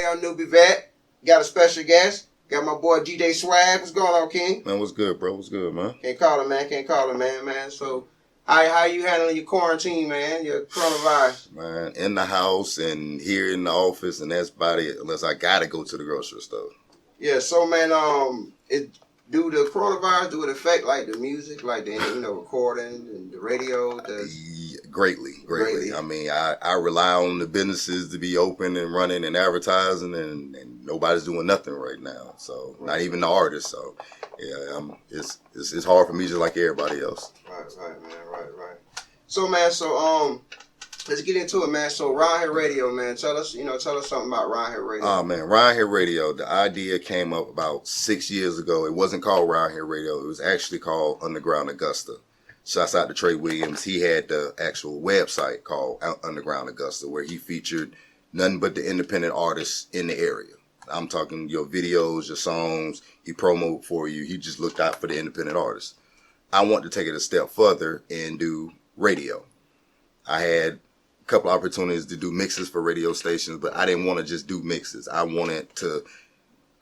on NewbieVeT. Got a special guest. Got my boy Deejay Swagg. What's going on, King? Man, what's good, bro? What's good, man? Can't call it, man. Can't call it, man. So, how you handling your quarantine, man? Your coronavirus? Man, in the house and here in the office, and that's about it. Unless I gotta go to the grocery store. Yeah. So, man, do the coronavirus do it affect like the music, like the recording and the radio? Greatly. I mean, I rely on the businesses to be open and running and advertising, and nobody's doing nothing right now. So not even the artists. So yeah, it's hard for me just like everybody else. Right, man. Right. So, man, let's get into it, man. So, Round Here Radio, man. Tell us something about Round Here Radio. Oh, man, Round Here Radio, the idea came up about 6 years ago. It wasn't called Round Here Radio. It was actually called Underground Augusta. Shouts out to Trey Williams. He had the actual website called Underground Augusta, where he featured nothing but the independent artists in the area. I'm talking your videos, your songs. He promoted for you. He just looked out for the independent artists. I want to take it a step further and do radio. I had a couple opportunities to do mixes for radio stations, but I didn't want to just do mixes. I wanted to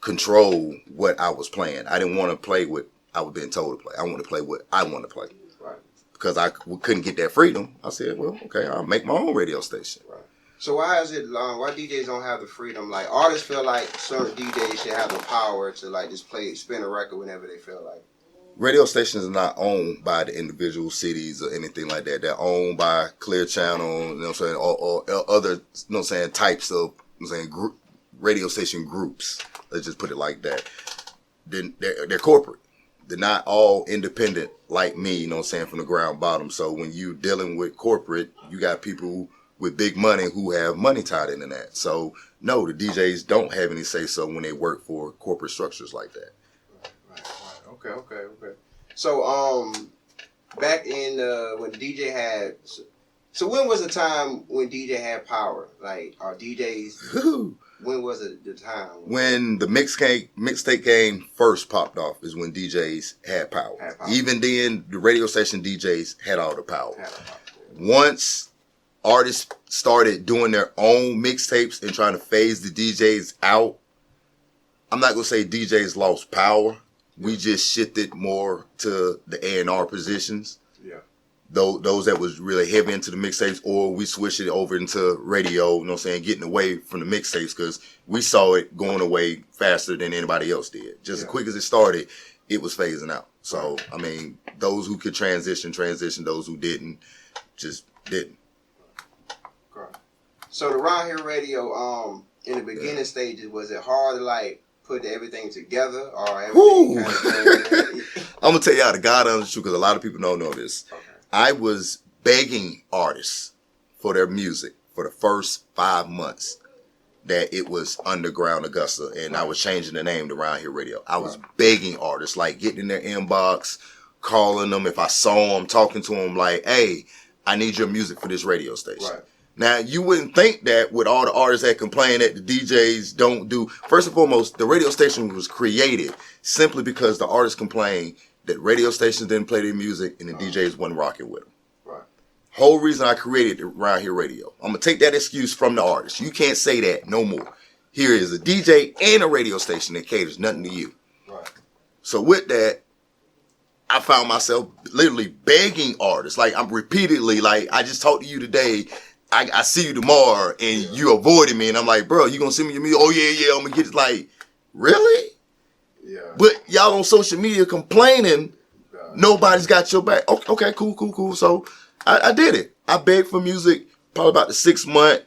control what I was playing. I didn't want to play what I was being told to play. I wanted to play what I want to play. Right. Because I couldn't get that freedom. I said, well, okay, I'll make my own radio station. Right. So why DJs don't have the freedom? Like, artists feel like certain DJs should have the power to like just spin a record whenever they feel like. Radio stations are not owned by the individual cities or anything like that. They're owned by Clear Channel, you know what I'm saying, or other, you know what I'm saying, types of, you know what I'm saying, radio station groups. Let's just put it like that. Then they're corporate. They're not all independent like me, you know what I'm saying, from the ground bottom. So when you dealing with corporate, you got people with big money who have money tied into that. So no, the DJs don't have any say so when they work for corporate structures like that. Okay. So, back in when DJ had, so when was the time when DJ had power? Like, our DJs, when was it the time? When the mixtape game first popped off is when DJs had power. Even then, the radio station DJs had all the power. Once artists started doing their own mixtapes and trying to phase the DJs out, I'm not going to say DJs lost power. We just shifted more to the A&R positions. Yeah. Those that was really heavy into the mixtapes, or we switched it over into radio, you know what I'm saying, getting away from the mixtapes because we saw it going away faster than anybody else did. Just as quick as it started, it was phasing out. So, I mean, those who could transition, those who didn't, just didn't. Okay. So the Round Here Radio, in the beginning stages, was it hard to like put everything together or everything kind of I'm gonna tell y'all the God honest truth because a lot of people don't know this. Okay. I was begging artists for their music for the first 5 months that it was Underground Augusta, and I was changing the name to Round Here Radio. I was begging artists, like getting in their inbox, calling them. If I saw them, talking to them, like, hey, I need your music for this radio station. Right. Now, you wouldn't think that with all the artists that complain that the DJs don't do. First and foremost, the radio station was created simply because the artists complained that radio stations didn't play their music and the DJs wasn't rocking with them. Right. Whole reason I created Round Here Radio. I'm going to take that excuse from the artists. You can't say that no more. Here is a DJ and a radio station that caters nothing to you. Right. So with that, I found myself literally begging artists. Like, I'm repeatedly, like, I just talked to you today. I see you tomorrow and you avoided me, and I'm like, bro, you gonna send me your music? Oh yeah, I'm gonna get it. Like, really? Yeah. But y'all on social media complaining, nobody's got your back. Okay, cool. So I did it. I begged for music probably about the 6th month.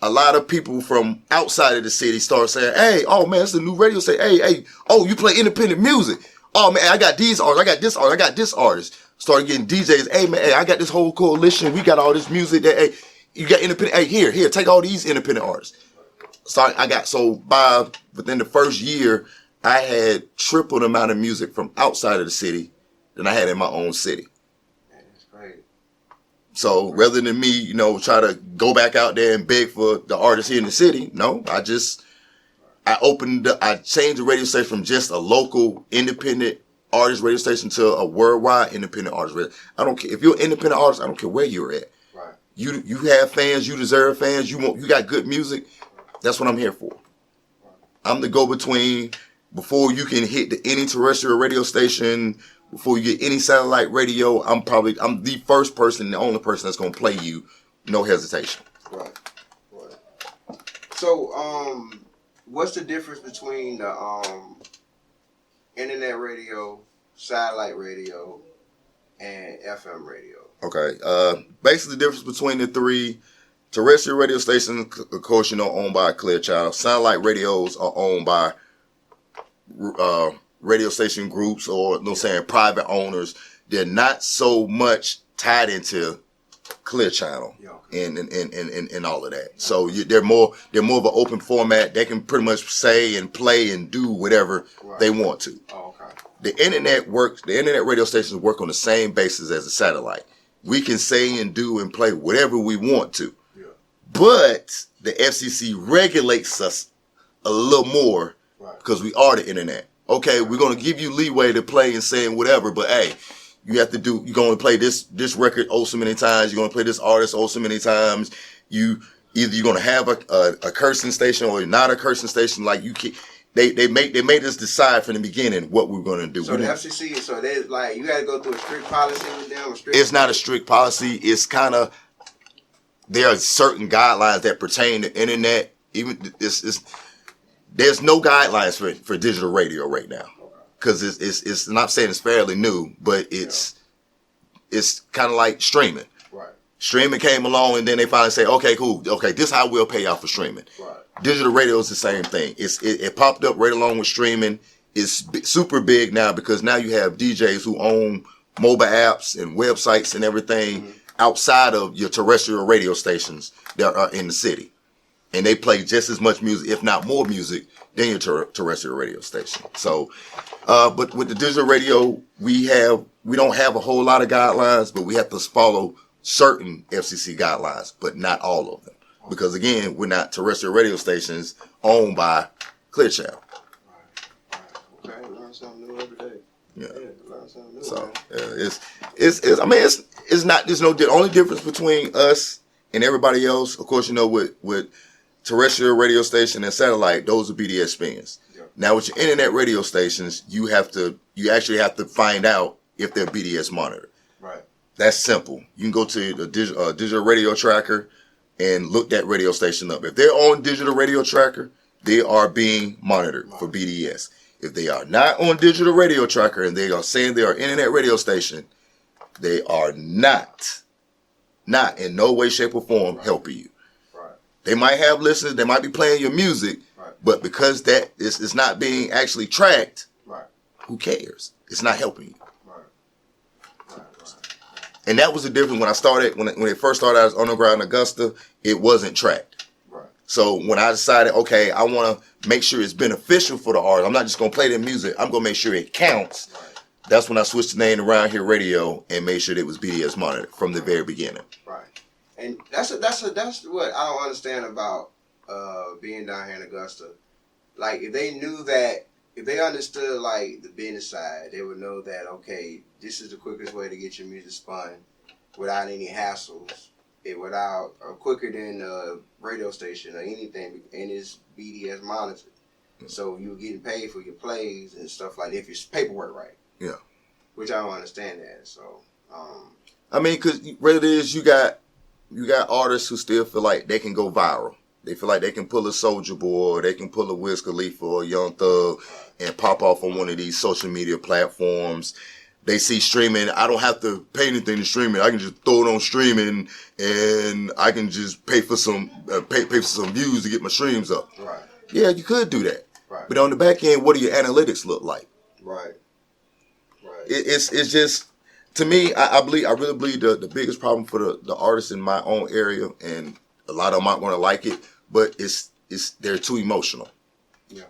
A lot of people from outside of the city started saying, hey, oh man, it's a new radio station. Hey, oh, you play independent music. Oh man, I got these artists, I got this artist, I got this artist. Started getting DJs, hey man, I got this whole coalition. We got all this music that, hey, you got independent, hey, here, take all these independent artists. So within the first year, I had triple the amount of music from outside of the city than I had in my own city. Man, that's great. So rather than me, try to go back out there and beg for the artists here in the city, no, I changed the radio station from just a local independent artist radio station to a worldwide independent artist radio. I don't care if you're an independent artist. I don't care where you're at. Right. You have fans. You deserve fans. You got good music. That's what I'm here for. I'm the go-between before you can hit any terrestrial radio station, before you get any satellite radio. I'm the first person, the only person that's gonna play you, no hesitation. Right. So, what's the difference between the internet radio, satellite radio, and FM radio? Okay. Basically, the difference between the three: terrestrial radio stations, of course, owned by Clear Channel. Satellite radios are owned by radio station groups or private owners. They're not so much tied into Clear Channel and all of that. So they're more of an open format. They can pretty much say and play and do whatever they want to. Oh, okay. The internet radio stations work on the same basis as the satellite. We can say and do and play whatever we want to. Yeah. But the FCC regulates us a little more because we are the internet. Okay, we're going to give you leeway to play and say and whatever, but hey, you're going to play this record so many times, you're going to play this artist so many times. Either you're going to have a cursing station or not a cursing station. Like you can't, they made us decide from the beginning what we're going to do. So the FCC, so there's like, you got to go through a strict policy with them? It's not a strict policy. It's kind of, there are certain guidelines that pertain to internet. Even there's no guidelines for digital radio right now, because it's not saying it's fairly new, but it's kind of like streaming. Right. Streaming came along, and then they finally say, okay, cool, okay, this is how we'll pay y'all for streaming. Right. Digital radio is the same thing. It popped up right along with streaming. It's super big now because now you have DJs who own mobile apps and websites and everything outside of your terrestrial radio stations that are in the city. And they play just as much music, if not more music, than your terrestrial radio station. So, but with the digital radio, we don't have a whole lot of guidelines, but we have to follow certain FCC guidelines, but not all of them. Because again, we're not terrestrial radio stations owned by Clear Channel. Right. Okay, learn something new every day. Yeah. Learn something new. So it's not. There's no. The only difference between us and everybody else, of course, with terrestrial radio station and satellite, those are BDS spins. Yeah. Now with your internet radio stations, you actually have to find out if they're BDS monitored. Right. That's simple. You can go to the digital radio tracker and look that radio station up. If they're on digital radio tracker, they are being monitored for BDS. If they are not on digital radio tracker and they are saying they are internet radio station, they are not in no way, shape, or form helping you. They might have listeners, they might be playing your music, but because that is not being actually tracked, who cares? It's not helping you. And that was the difference when I started, when it first started out as Underground Augusta, it wasn't tracked. So when I decided, okay, I want to make sure it's beneficial for the artist, I'm not just going to play their music, I'm going to make sure it counts. That's when I switched the name to Around Here Radio and made sure that it was BDS monitored from the very beginning. And that's what I don't understand about being down here in Augusta. Like, if they knew that, if they understood like the business side, they would know that, okay, this is the quickest way to get your music spun without any hassles, without quicker than a radio station or anything, and it's BDS monitored. So you're getting paid for your plays and stuff like that if your paperwork right. Yeah. Which I don't understand that. So. I mean, because what it is, you got artists who still feel like they can go viral. They feel like they can pull a Soulja Boy, or they can pull a Wiz Khalifa or a Young Thug and pop off on one of these social media platforms. They see streaming. I don't have to pay anything to stream it. I can just throw it on streaming, and I can just pay for some views to get my streams up. Right. Yeah, you could do that. Right. But on the back end, what do your analytics look like? Right. It's just. To me, I really believe the biggest problem for the artists in my own area, and a lot of them might want to like it, but they're too emotional. Yeah.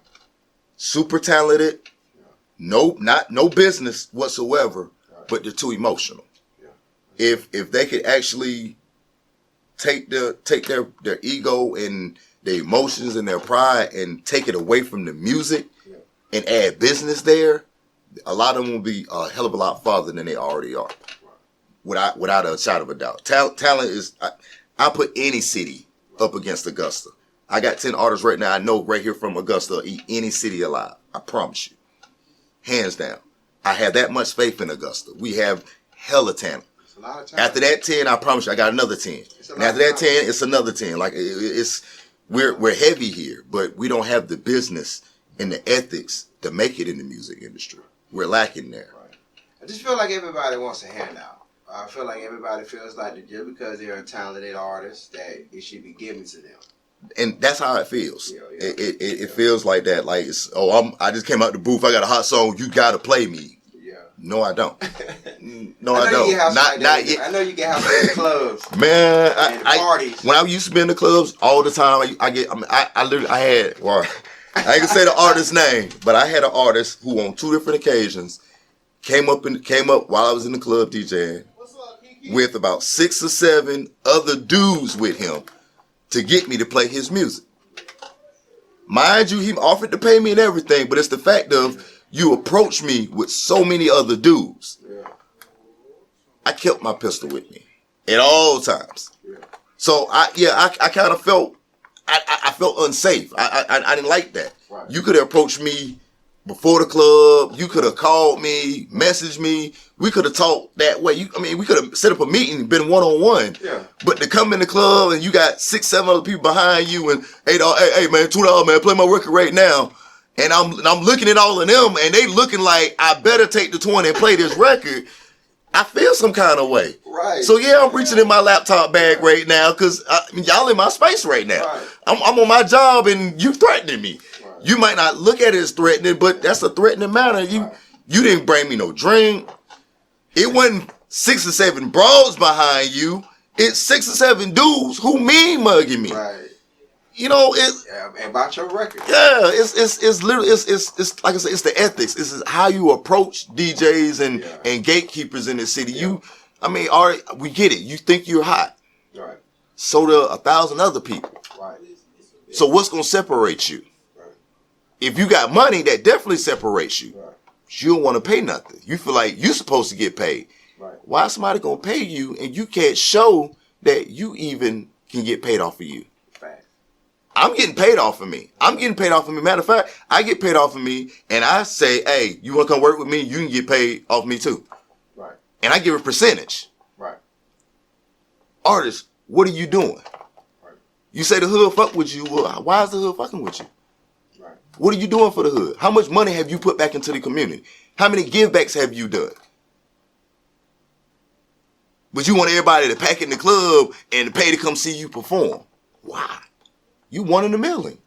Super talented, no business whatsoever, but they're too emotional. Yeah. If they could actually take their ego and their emotions and their pride and take it away from the music and add business there, a lot of them will be a hell of a lot farther than they already are, without a shadow of a doubt. Talent is, I put any city up against Augusta. I got 10 artists right now I know right here from Augusta eat any city alive. I promise you. Hands down. I have that much faith in Augusta. We have hella talent. After that 10, I promise you, I got another 10. And after that 10, it's another 10. Like we're heavy here, but we don't have the business and the ethics to make it in the music industry. We're lacking there. Right. I just feel like everybody wants a handout. I feel like everybody feels like that just because they're a talented artist that it should be given to them. And that's how it feels. Yeah. It feels like that. Like I just came out the booth. I got a hot song. You gotta play me. Yeah. No, I don't. No, I don't. Not yet. I know you get house in the clubs. Man, parties. When I used to be in the clubs all the time, I ain't gonna say the artist's name, but I had an artist who on 2 different occasions came up while I was in the club DJing with about 6 or 7 other dudes with him to get me to play his music. Mind you, he offered to pay me and everything, but it's the fact of you approach me with so many other dudes. Yeah. I kept my pistol with me at all times. Yeah. So I kind of felt I felt unsafe. I didn't like that. Right. You could have approached me before the club. You could have called me, messaged me. We could have talked that way. We could have set up a meeting, been one-on-one. Yeah. But to come in the club and you got 6, 7 other people behind you and hey man, $2 man, play my record right now. And I'm looking at all of them and they looking like I better take the 20 and play this record. I feel some kind of way. Right. So yeah, I'm reaching in my laptop bag right now because y'all in my space right now. Right. I'm on my job and you threatening me. Right. You might not look at it as threatening, but that's a threatening matter. You didn't bring me no drink. It wasn't 6 or 7 bros behind you. It's 6 or 7 dudes who mean mugging me. Right. You know about your record. Yeah, it's literally it's like I said, it's the ethics. This is how you approach DJs and gatekeepers in the city. Yeah. We get it. You think you're hot. Right. So do 1,000 other people. Right. So what's gonna separate you? Right. If you got money, that definitely separates you. Right. You don't want to pay nothing. You feel like you're supposed to get paid. Right. Why is somebody gonna pay you and you can't show that you even can get paid off of you? I'm getting paid off of me. Matter of fact, I get paid off of me, and I say, hey, you want to come work with me? You can get paid off me too. Right. And I give a percentage. Right. Artists, what are you doing? Right. You say the hood fuck with you. Well, why is the hood fucking with you? Right. What are you doing for the hood? How much money have you put back into the community? How many givebacks have you done? But you want everybody to pack in the club and to pay to come see you perform. Why? You 1 in a million.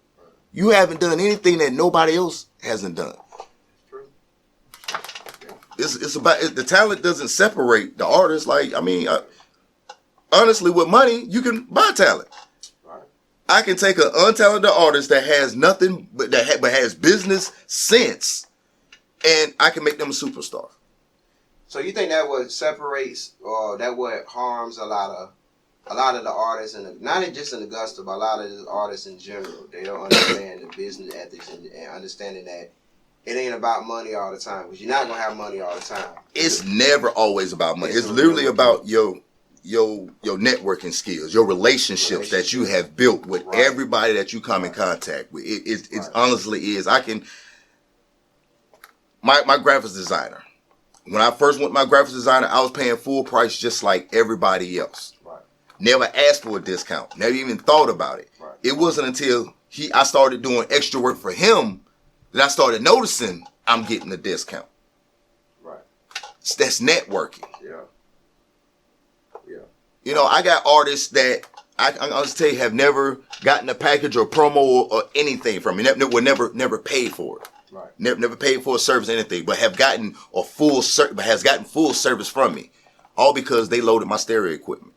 You haven't done anything that nobody else hasn't done. It's about the talent doesn't separate the artist. Honestly, with money, you can buy talent. Right. I can take an untalented artist that has nothing but has business sense, and I can make them a superstar. So you think that what separates, or that what harms a lot of the artists, and not just in Augusta, but a lot of the artists in general, they don't understand the business ethics and understanding that it ain't about money all the time, because you're not gonna have money all the time. It's never always about money. It's literally about your networking skills, your relationships that you have built with everybody that you come in contact with. It honestly is. My graphics designer. When I first went to my graphics designer, I was paying full price just like everybody else. Never asked for a discount. Never even thought about it. Right. It wasn't until I started doing extra work for him that I started noticing I'm getting a discount. Right. That's networking. Yeah. You know, I got artists that I'll just tell you have never gotten a package or promo or anything from me. Never paid for it. Right. Never paid for a service or anything, but has gotten full service from me, all because they loaded my stereo equipment.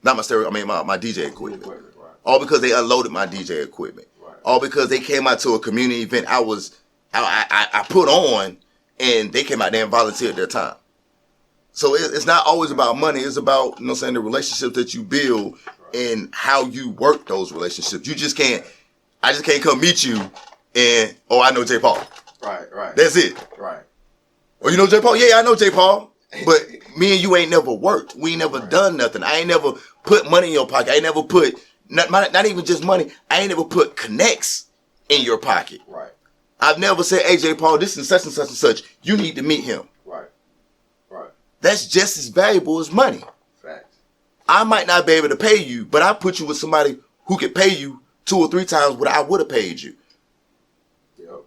Not my stereo, my DJ equipment. Right. All because they unloaded my DJ equipment. Right. All because they came out to a community event I put on, and they came out there and volunteered their time. So it's not always about money. It's about, the relationships that you build and how you work those relationships. I just can't come meet you and, I know J.Paul. Right. That's it. Right. Oh, you know J.Paul? Yeah, I know J.Paul. But me and you ain't never worked. We ain't never done nothing. I ain't never put money in your pocket. I ain't never put Not even just money. I ain't ever put connects in your pocket. Right. I've never said, hey, J.Paul, this is such and such and such. You need to meet him. Right. Right. That's just as valuable as money. Facts. I might not be able to pay you, but I put you with somebody who could pay you 2 or 3 times what I would have paid you. Yep.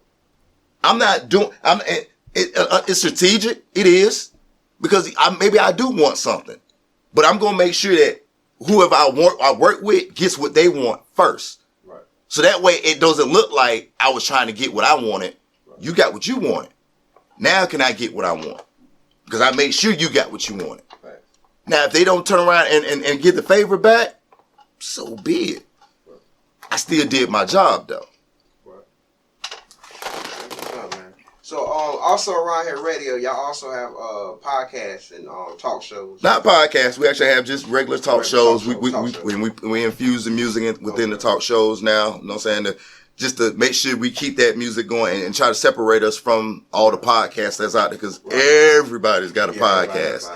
I'm not doing. It's strategic. It is because maybe I do want something, but I'm gonna make sure that whoever I work with gets what they want first. So that way it doesn't look like I was trying to get what I wanted. Right. You got what you wanted. Now can I get what I want? Because I made sure you got what you wanted. Right. Now if they don't turn around and get the favor back, so be it. Right. I still did my job though. So also around here radio, y'all also have podcasts and talk shows. Not podcasts. We actually have just regular talk shows. We infuse the music within the talk shows now. You know what I'm saying? Just to make sure we keep that music going and try to separate us from all the podcasts that's out there because everybody's got a podcast.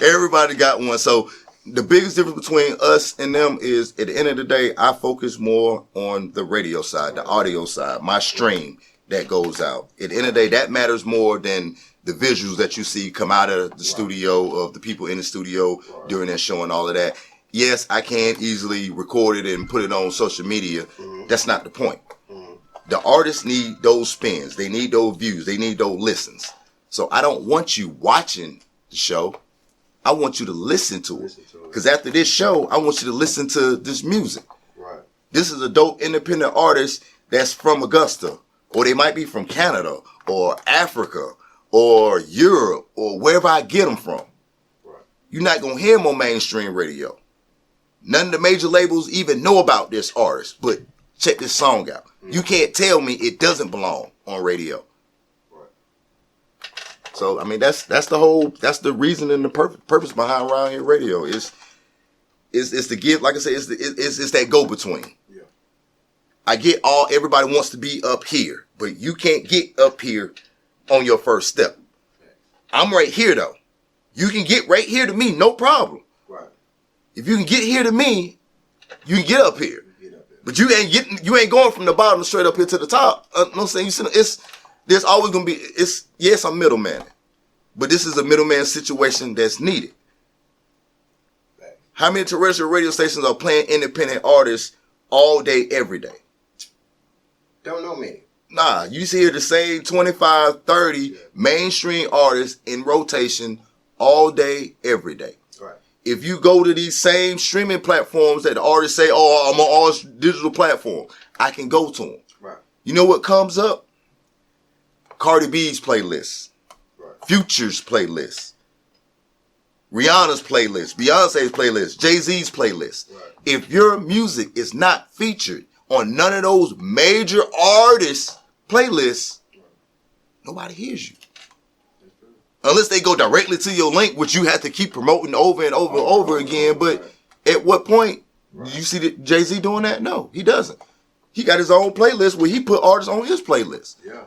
Everybody got one. So the biggest difference between us and them is at the end of the day, I focus more on the radio side, the audio side, my stream that goes out. At the end of the day, that matters more than the visuals that you see come out of the studio of the people in the studio during that show and all of that. Yes, I can easily record it and put it on social media. That's not the point. The artists need those spins. They need those views. They need those listens. So I don't want you watching the show. I want you to listen to it. Because after this show, I want you to listen to this music. Right. This is a dope independent artist that's from Augusta. Or they might be from Canada or Africa or Europe or wherever I get them from. Right. You're not going to hear them on mainstream radio. None of the major labels even know about this artist, but check this song out. You can't tell me it doesn't belong on radio. Right. So, I mean, that's the reason and the purpose behind Around Here Radio is to give, like I said, it's that go-between. I get everybody wants to be up here, but you can't get up here on your first step. I'm right here though. You can get right here to me, no problem. Right. If you can get here to me, you can get up here. But you ain't going from the bottom straight up here to the top. You know what I'm saying? There's always gonna be yes, I'm middleman. But this is a middleman situation that's needed. Right. How many terrestrial radio stations are playing independent artists all day, every day? Don't know many. Nah, you see the same 25, 30 mainstream artists in rotation all day, every day. Right. If you go to these same streaming platforms that the artists say, oh, I'm on all digital platforms, I can go to them. Right. You know what comes up? Cardi B's playlist, right. Future's playlist, Rihanna's playlist, Beyonce's playlist, Jay-Z's playlist. Right. If your music is not featured on none of those major artists' playlists, nobody hears you. Unless they go directly to your link, which you have to keep promoting over and over and over again. But at what point do you see Jay-Z doing that? No, he doesn't. He got his own playlist where he put artists on his playlist. Yeah.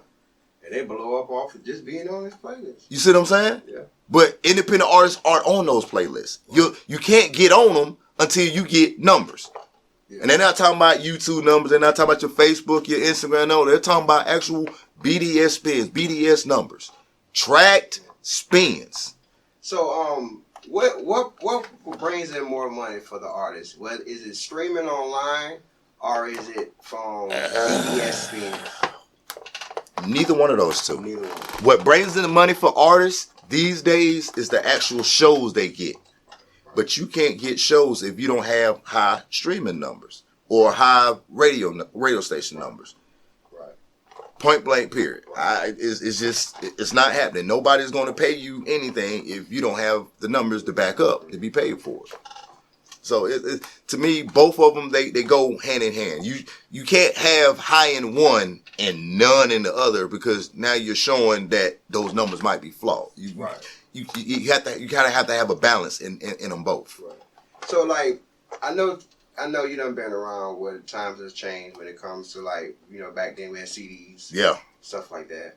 And they blow up off of just being on his playlist. You see what I'm saying? Yeah. But independent artists aren't on those playlists. You can't get on them until you get numbers. Yeah. And they're not talking about YouTube numbers. They're not talking about your Facebook, your Instagram. No, they're talking about actual BDS spins, BDS numbers, tracked spins. So, what brings in more money for the artist? Well, is it streaming online or is it from BDS spins? Neither one of those two. Neither one. What brings in the money for artists these days is the actual shows they get. But you can't get shows if you don't have high streaming numbers or high radio station numbers. Right. Point blank, period. It's not happening. Nobody's going to pay you anything if you don't have the numbers to back up to be paid for it. So to me, both of them, they go hand in hand. You can't have high in one and none in the other because now you're showing that those numbers might be flawed. Right. You kind of have to have a balance in them both. Right. So like I know you done been around where the times has changed when it comes to like back then we had CDs. Yeah. stuff like that.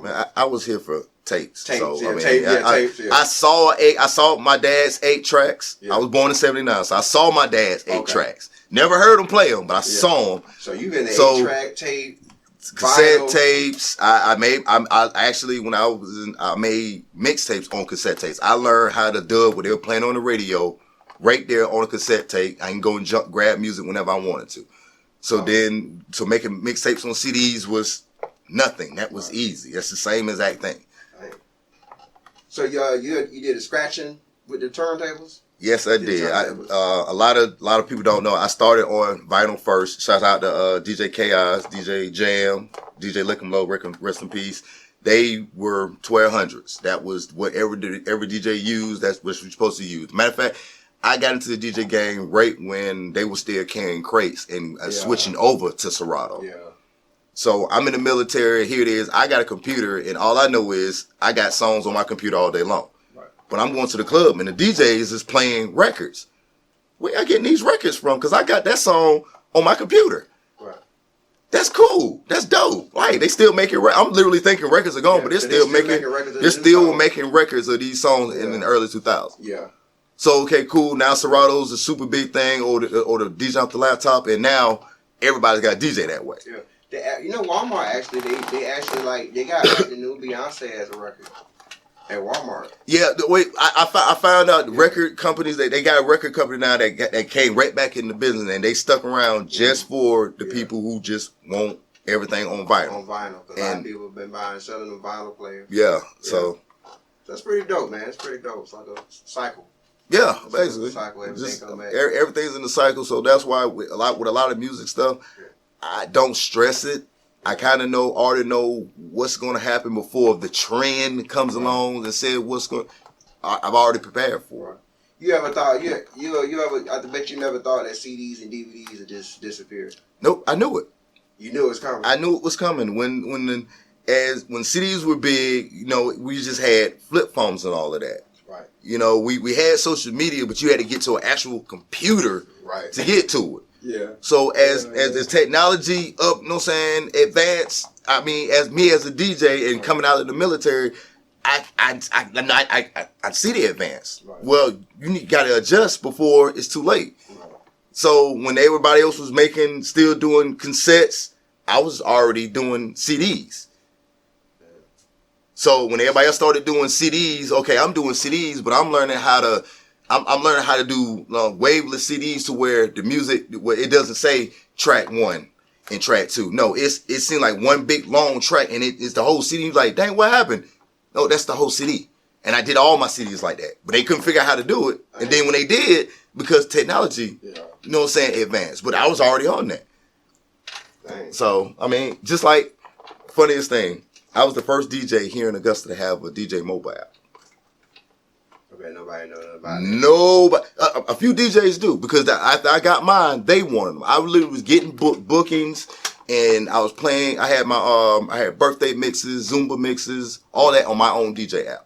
Man, I was here for tapes. Tapes, so yeah, I mean, tapes, yeah. I saw my dad's 8 tracks. Yeah. I was born in '79, so I saw my dad's 8 tracks. Never heard him play them, but I saw them. So you've been the 8-track tape. Cassette tapes. I actually when I made mixtapes on cassette tapes. I learned how to dub what they were playing on the radio, right there on a cassette tape. I can go and grab music whenever I wanted to. So making mixtapes on CDs was nothing. That was easy. That's the same exact thing. Right. So you did a scratching with the turntables? Yes, I did. A lot of people don't know. I started on vinyl first. Shout out to DJ Chaos, DJ Jam, DJ Lick 'em Low, rest in peace. They were 1200s. That was what every DJ used. That's what you're supposed to use. Matter of fact, I got into the DJ game right when they were still carrying crates and switching over to Serato. Yeah. So I'm in the military. Here it is. I got a computer, and all I know is I got songs on my computer all day long. But I'm going to the club and the DJs is playing records. Where I getting these records from? Because I got that song on my computer. Right. That's cool. That's dope. Right. They still making I'm literally thinking records are gone, but they're still making records of these songs in the early 2000s. Yeah. So okay, cool. Now Serato's a super big thing, or the DJ off the laptop, and now everybody's got a DJ that way. Yeah. Walmart actually they got the new Beyonce as a record. At Walmart. Yeah, I found out record companies they got a record company now that came right back in the business, and they stuck around just for the people who just want everything on vinyl. On vinyl, because a lot of people have been selling them vinyl players. Yeah, so that's pretty dope, man. It's pretty dope. It's like a cycle. Yeah, basically. Cycle, everything's in the cycle, so that's why with a lot of music stuff, I don't stress it. I kind of already know what's going to happen before the trend comes along and said what's going. I've already prepared for it. You ever thought you ever? I bet you never thought that CDs and DVDs would just disappear. Nope, I knew it. You knew it was coming. I knew it was coming when CDs were big. We just had flip phones and all of that. Right. We had social media, but you had to get to an actual computer to get to it. Yeah. So as technology advanced, I mean, as a DJ and coming out of the military, I see the advance. Right. Well, you got to adjust before it's too late. Right. So when everybody else was still doing cassettes, I was already doing CDs. So when everybody else started doing CDs, okay, I'm doing CDs, but I'm learning how to do waveless CDs to where the music, it doesn't say track 1 and track 2. No, it seemed like one big long track, and it's the whole CD. You're like, dang, what happened? No, that's the whole CD. And I did all my CDs like that, but they couldn't figure out how to do it. And then when they did, because technology, advanced. But I was already on that. Dang. So I mean, just like funniest thing, I was the first DJ here in Augusta to have a DJ mobile app. Nobody knows about it. Nobody. A few DJs do, because after I got mine, they wanted them. I literally was getting bookings, and I was playing. I had I had birthday mixes, Zumba mixes, all that on my own DJ app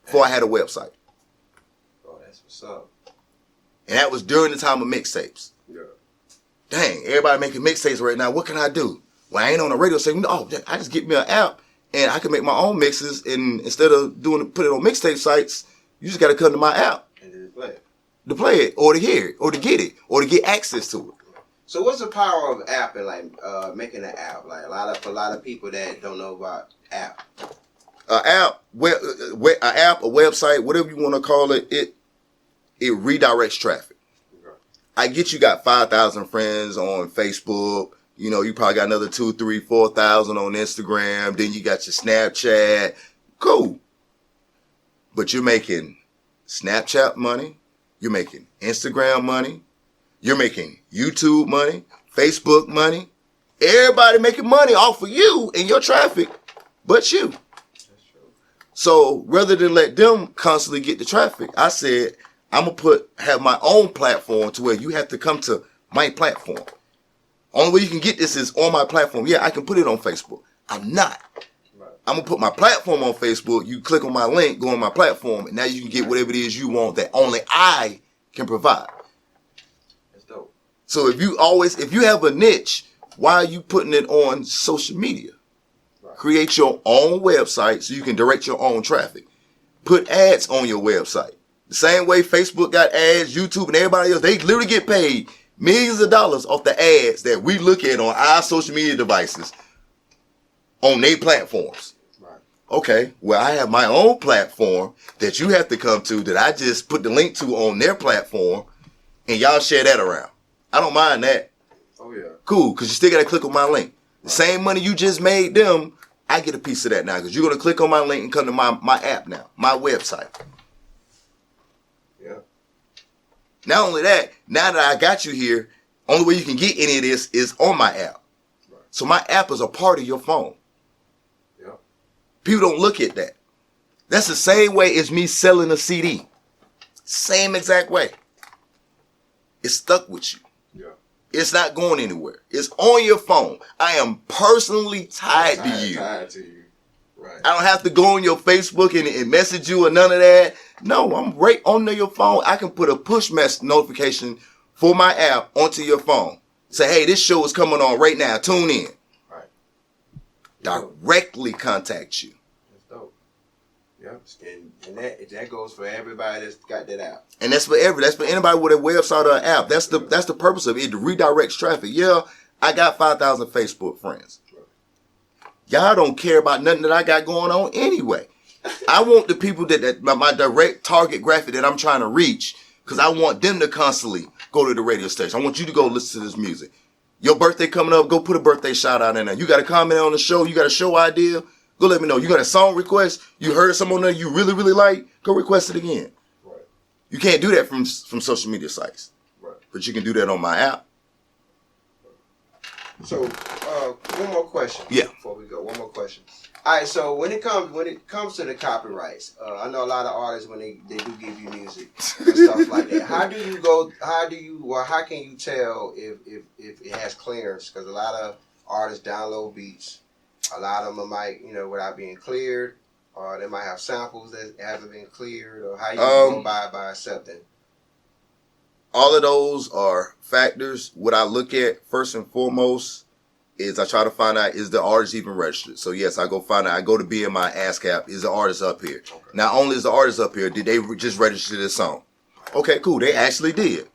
before I had a website. Oh, that's what's up. And that was during the time of mixtapes. Yeah. Dang, everybody making mixtapes right now. What can I do? Well, I ain't on the radio saying, "Oh, I just get me an app and I can make my own mixes." And instead of put it on mixtape sites, you just got to come to my app and then play it. To play it, or to hear it, or to get it, or to get access to it. So what's the power of app and making an app? Like a lot of people that don't know about app. An app, a website, whatever you want to call it, it redirects traffic. Okay. I get you got 5,000 friends on Facebook. You probably got another 2, 3, 4,000 on Instagram. Then you got your Snapchat. Cool. But you're making Snapchat money. You're making Instagram money. You're making YouTube money, Facebook money. Everybody making money off of you and your traffic, but you. That's true. So rather than let them constantly get the traffic, I said, I'm going to have my own platform to where you have to come to my platform. Only way you can get this is on my platform. Yeah, I can put it on Facebook. I'm not. I'm going to put my platform on Facebook. You click on my link, go on my platform, and now you can get whatever it is you want that only I can provide. That's dope. So if you have a niche, why are you putting it on social media? Right. Create your own website so you can direct your own traffic. Put ads on your website. The same way Facebook got ads, YouTube and everybody else, they literally get paid millions of dollars off the ads that we look at on our social media devices on their platforms. Right. Okay, well, I have my own platform that you have to come to that I just put the link to on their platform, and y'all share that around. I don't mind that. Oh, yeah. Cool, because you still got to click on my link. The same money you just made them, I get a piece of that now, because you're going to click on my link and come to my app now, my website. Yeah. Not only that, now that I got you here, only way you can get any of this is on my app. Right. So my app is a part of your phone. Yeah. People don't look at that. That's the same way as me selling a CD. Same exact way. It's stuck with you. Yeah. It's not going anywhere. It's on your phone. I am personally tied to you. Tied to you. Right. I don't have to go on your Facebook and message you or none of that. No, I'm right on your phone. I can put a push message notification for my app onto your phone. Say, hey, this show is coming on right now. Tune in. Right. Directly contact you. That's dope. Yep. And that goes for everybody that's got that app. And that's for anybody with a website or an app. That's the purpose of it. It redirects traffic. Yeah, I got 5,000 Facebook friends. Y'all don't care about nothing that I got going on anyway. I want the people that my direct target graphic that I'm trying to reach, because I want them to constantly go to the radio station. I want you to go listen to this music. Your birthday coming up, go put a birthday shout out in there. You got a comment on the show, you got a show idea, go let me know. You got a song request, you heard someone there you really, really like, go request it again. Right. You can't do that from social media sites. Right. But you can do that on my app. So, one more question. Yeah. Before we go, one more question. All right. So when it comes to the copyrights, I know a lot of artists when they do give you music and stuff like that. How can you tell if it has clearance? Because a lot of artists download beats. A lot of them might, without being cleared, or they might have samples that haven't been cleared, or how you go by accepting. All of those are factors. What I look at first and foremost is I try to find out, is the artist even registered? So yes, I go find out. I go to BMI ASCAP. Is the artist up here? Okay. Not only is the artist up here, did they just register this song? Okay, cool. They actually did.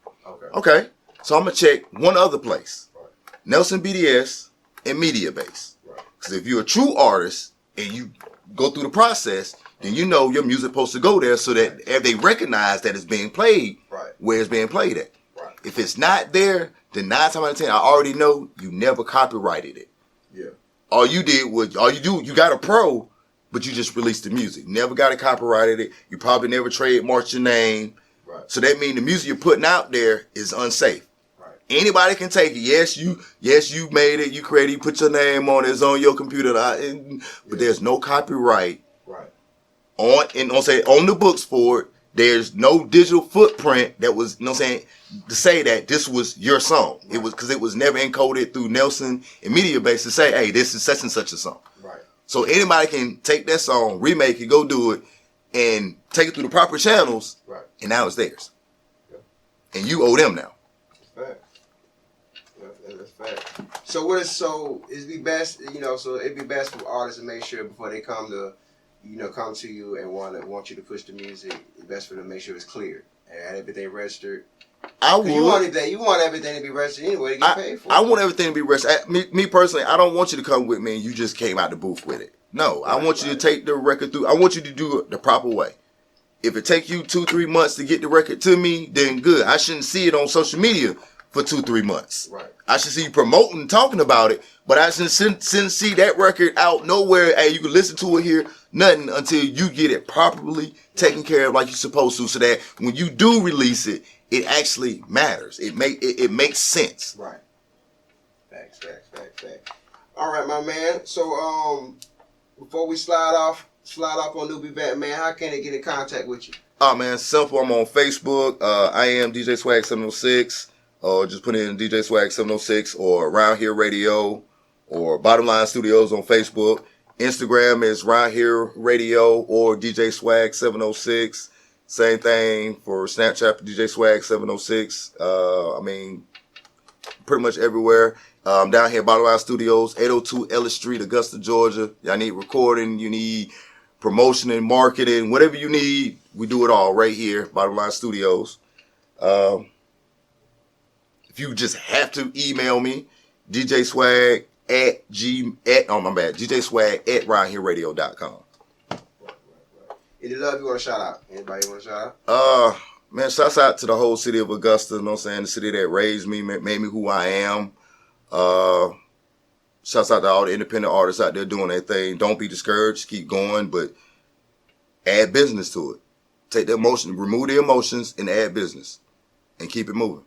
Okay. So I'm going to check one other place. Right. Nelson BDS and MediaBase. Right. Because if you're a true artist and you go through the process, then you know your music supposed to go there so that if they recognize that it's being played, right, where it's being played at. Right. If it's not there, then 9 times out of 10, I already know you never copyrighted it. Yeah. All you got a pro, but you just released the music. Never got it copyrighted it. You probably never trademarked your name. Right. So that means the music you're putting out there is unsafe. Right. Anybody can take it. Yes, you made it, you created, you put your name on it, it's on your computer, but there's no copyright. Right. On the books for it. There's no digital footprint that was, to say that this was your song. Right. It was because it was never encoded through Nelson and MediaBase to say, hey, this is such and such a song. Right. So anybody can take that song, remake it, go do it, and take it through the proper channels, right, and now it's theirs. Yeah. And you owe them now. That's fact. Yeah, that's fact. So it'd be best, so it'd be best for artists to make sure before they come to you and want you to push the music, it's best for them to make sure it's clear and have everything registered. I would. You want everything to be registered anyway to get paid for. I want everything to be registered. Me personally, I don't want you to come with me and you just came out the booth with it. No, right, I want you to take the record through. I want you to do it the proper way. If it take you 2-3 months to get the record to me, then good. I shouldn't see it on social media for 2-3 months. Right. I should see you promoting, talking about it, but I shouldn't see that record out nowhere. Hey, you can listen to it here, nothing until you get it properly taken care of like you're supposed to, so that when you do release it, it actually matters. It makes sense. Right. Facts. All right, my man. So before we slide off on NewbieVeT, man, how can they get in contact with you? Oh man, simple. I'm on Facebook. I am DJ Swagg 706. Or just put in DJ Swagg 706 or Around Here Radio or Bottom Line Studios on Facebook. Instagram is Round Here Radio or DJ Swagg 706. Same thing for Snapchat, DJ Swagg 706. Pretty much everywhere. Down here at Bottom Line Studios, 802 Ellis Street, Augusta, Georgia. Y'all need recording, you need promotion and marketing, whatever you need, we do it all right here, Bottom Line Studios. If you just have to email me, DJ Swagg DJ Swagg at roundhereradio.com. Any love you want to shout out? Anybody want to shout out? Man, shouts out to the whole city of Augusta, you know what I'm saying? The city that raised me, made me who I am. Shouts out to all the independent artists out there doing their thing. Don't be discouraged, keep going, but add business to it. Take the emotion, remove the emotions and add business and keep it moving.